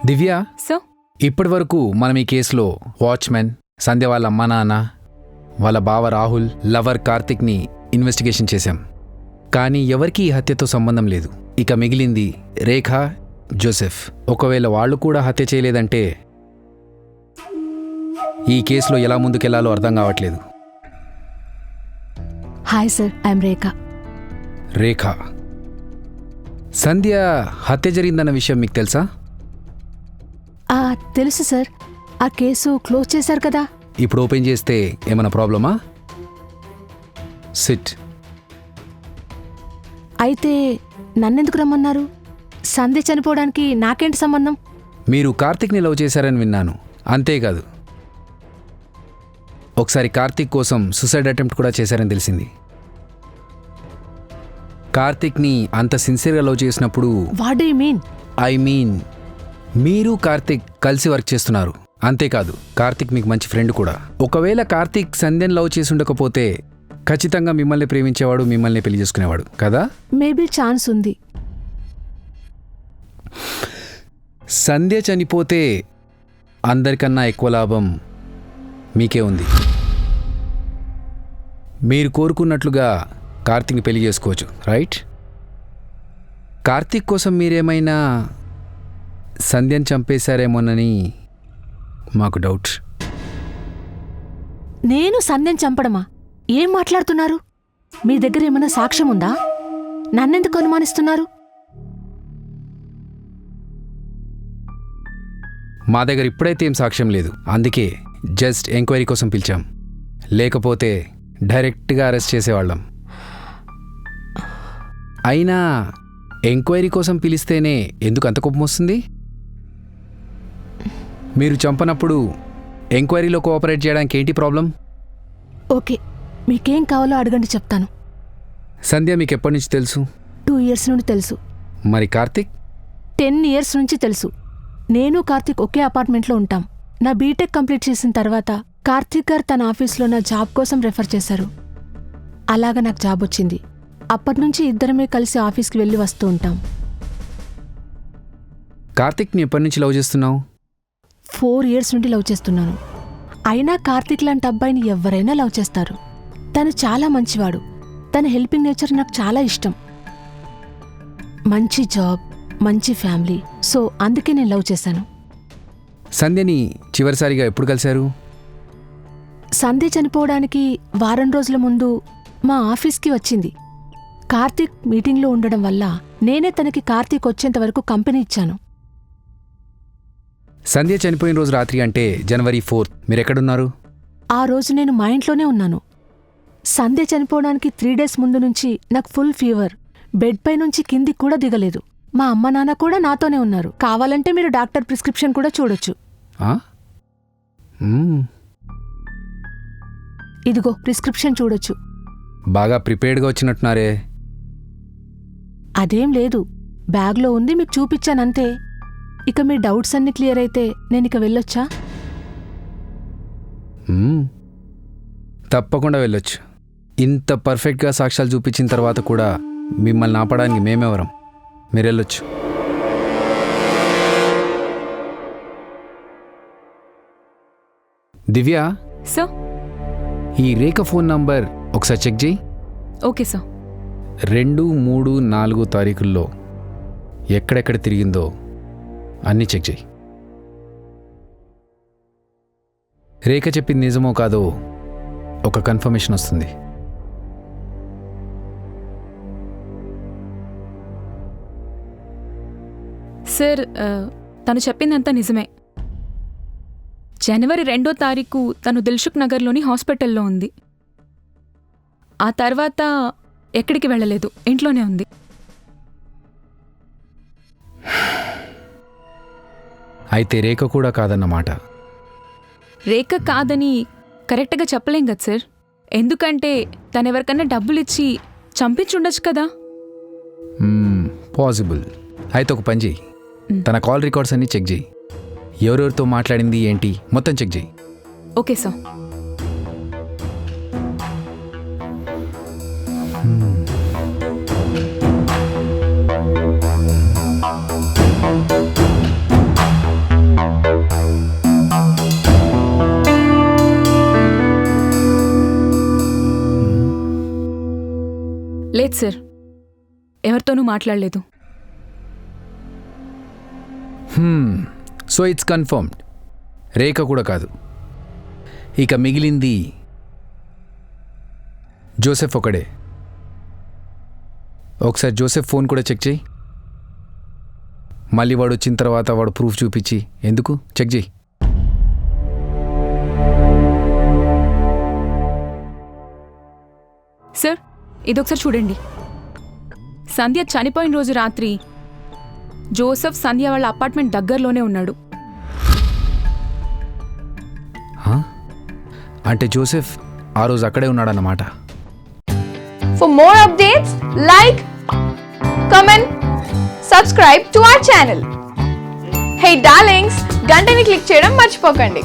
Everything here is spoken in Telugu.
దివ్య, సో ఇప్పటి వరకు మనం ఈ కేసులో వాచ్మెన్, సంధ్య వాళ్ళ అమ్మా నాన్న, వాళ్ళ బావ రాహుల్, లవర్ కార్తిక్ని ఇన్వెస్టిగేషన్ చేశాం. కానీ ఎవరికీ ఈ హత్యతో సంబంధం లేదు. ఇక మిగిలింది రేఖ, జోసెఫ్. ఒకవేళ వాళ్ళు కూడా హత్య చేయలేదంటే ఈ కేసులో ఎలా ముందుకెళ్లాలో అర్థం కావట్లేదు. హాయ్ సార్, ఐఎమ్ రేఖ. రేఖ, సంధ్య హత్య జరిగిందన్న విషయం మీకు తెలుసా? తెలుసు సార్. ఆ కేసు క్లోజ్ చేశారు కదా. ఇప్పుడు ఓపెన్ చేస్తే ఏమైనా ప్రాబ్లమా? సిట్. అయితే నన్నెందుకు రమ్మన్నారు? సంధ్య చనిపోవడానికి నాకేంటి సంబంధం? మీరు కార్తిక్ని లవ్ చేశారని విన్నాను. అంతేకాదు, ఒకసారి కార్తిక్ కోసం సూసైడ్ అటెంప్ట్ కూడా చేశారని తెలిసింది. కార్తిక్ని అంత సిన్సియర్గా లవ్ చేసినప్పుడు what do you mean? I mean మీరు కార్తిక్ కలిసి వర్క్ చేస్తున్నారు. అంతేకాదు, కార్తిక్ మీకు మంచి ఫ్రెండ్ కూడా. ఒకవేళ కార్తిక్ సంధ్యను లవ్ చేసి ఉండకపోతే ఖచ్చితంగా మిమ్మల్ని ప్రేమించేవాడు, మిమ్మల్ని పెళ్లి చేసుకునేవాడు కదా? మేబీ ఛాన్స్ ఉంది. సంధ్య చనిపోతే అందరికన్నా ఎక్కువ లాభం మీకే ఉంది. మీరు కోరుకున్నట్లుగా కార్తిక్ని పెళ్లి చేసుకోవచ్చు, రైట్? కార్తిక్ కోసం మీరేమైనా సంధ్యను చంపేశారేమోనని మాకు డౌట్. నేను సంధ్యను చంపడమా? ఏం మాట్లాడుతున్నారు? మీ దగ్గర ఏమైనా సాక్ష్యం ఉందా? నన్నెందుకు అనుమానిస్తున్నారు? మా దగ్గర ఇప్పుడైతే ఏం సాక్ష్యం లేదు. అందుకే జస్ట్ ఎంక్వైరీ కోసం పిలిచాం. లేకపోతే డైరెక్ట్గా అరెస్ట్ చేసేవాళ్ళం. అయినా ఎంక్వైరీ కోసం పిలిస్తేనే ఎందుకు అంత కోపం వస్తుంది? మీరు చంపనప్పుడు ఎంక్వైరీలో కోఆపరేట్ చేయడానికి ఏంటి ప్రాబ్లం? ఓకే, మీకేం కావాలో అడగండి, చెప్తాను. సంధ్య మీకు ఎప్పటి నుంచి తెలుసు? 2 years నుండి తెలుసు. మరి కార్తిక్? 10 years నుంచి తెలుసు. నేను కార్తిక్ ఒకే అపార్ట్మెంట్లో ఉంటాం. నా బీటెక్ కంప్లీట్ చేసిన తర్వాత కార్తిక్ గారు తన ఆఫీస్లో నా జాబ్ కోసం రెఫర్ చేశారు. అలాగా నాకు జాబ్ వచ్చింది. అప్పటినుంచి ఇద్దరమే కలిసి ఆఫీస్కి వెళ్ళి వస్తూ ఉంటాం. కార్తిక్ని ఎప్పటి నుంచి లవ్ చేస్తున్నావు? 4 years నుండి లవ్ చేస్తున్నాను. అయినా కార్తిక్ లాంటి అబ్బాయిని ఎవరైనా లవ్ చేస్తారు. తను చాలా మంచివాడు. తన హెల్పింగ్ నేచర్ నాకు చాలా ఇష్టం. మంచి జాబ్, మంచి ఫ్యామిలీ. సో అందుకే నేను లవ్ చేశాను. సంధ్యని చివరిసారిగా ఎప్పుడు కలిశారు? సంధ్య చనిపోవడానికి 1 వారం రోజుల ముందు మా ఆఫీస్కి వచ్చింది. కార్తిక్ మీటింగ్లో ఉండడం వల్ల నేనే తనకి కార్తీక్ వచ్చేంత వరకు కంపెనీ ఇచ్చాను. సంధ్య చనిపోయిన రోజు రాత్రి అంటే January 4th మీరెక్కడున్నారు? ఆ రోజు నేను మా ఇంట్లోనే ఉన్నాను. సంధ్య చనిపోవడానికి 3 days ముందు నుంచి నాకు ఫుల్ ఫీవర్. బెడ్ పై నుంచి కిందికి కూడా దిగలేదు. మా అమ్మ నాన్న కూడా నాతోనే ఉన్నారు. కావాలంటే మీరు డాక్టర్ ప్రిస్క్రిప్షన్ కూడా చూడొచ్చు. ఇదిగో ప్రిస్క్రిప్షన్ చూడొచ్చు. బాగా ప్రిపేర్డ్గా వచ్చినట్టున్నారే. అదేం లేదు, బ్యాగ్లో ఉంది, మీకు చూపించానంతే. ఇక మీ డౌట్స్ అన్ని క్లియర్ అయితే నేను ఇక వెళ్ళొచ్చా? తప్పకుండా వెళ్ళొచ్చు. ఇంత పర్ఫెక్ట్గా సాక్ష్యాలు చూపించిన తర్వాత కూడా మిమ్మల్ని ఆపడానికి మేమెవరం? మీరు వెళ్ళొచ్చు. దివ్య, సో ఈ రేఖ ఫోన్ నంబర్ ఒకసారి చెక్ చేయి. Okay sir. 2, 3, 4 తారీఖుల్లో ఎక్కడెక్కడ తిరిగిందో అన్నీ చెక్ చేయి. రేఖ చెప్పింది నిజమో కాదో ఒక కన్ఫర్మేషన్ వస్తుంది. సార్, తను చెప్పిందంతా నిజమే. January 2వ తారీఖు తను దిల్సుఖ్ నగర్లోని హాస్పిటల్లో ఉంది. ఆ తర్వాత ఎక్కడికి వెళ్ళలేదు, ఇంట్లోనే ఉంది. అయితే రేఖ కూడా కాదన్నమాట. రేఖ కాదని కరెక్ట్గా చెప్పలేం కదా సార్. ఎందుకంటే తనెవరికన్నా డబ్బులిచ్చి చంపించుండొచ్చు కదా. పాసిబుల్. అయితే ఒక పని చెయ్యి, తన కాల్ రికార్డ్స్ అన్నీ చెక్ చేయి. ఎవరెవరితో మాట్లాడింది ఏంటి మొత్తం చెక్ చేయి. Okay sir. ఎవరితోనూ మాట్లాడలేదు. So it's confirmed. రేఖ కూడా కాదు. ఇక మిగిలింది జోసెఫ్ ఒకడే. ఒకసారి జోసెఫ్ ఫోన్ కూడా చెక్ చేయి. మళ్ళీ వాడు వచ్చిన తర్వాత వాడు ప్రూఫ్ చూపించి ఎందుకు చెక్ చేయి. సార్, ఇదొకసారి చూడండి. సంధ్య చనిపోయిన రోజు రాత్రి జోసెఫ్ సంధ్య వాళ్ళ అపార్ట్మెంట్ దగ్గరలోనే ఉన్నాడు. అంటే జోసెఫ్ ఆ రోజు అక్కడే ఉన్నాడన్నమాట. For more updates, like, comment, subscribe to our channel. Hey darlings, గంటని click చేయడం మర్చిపోకండి.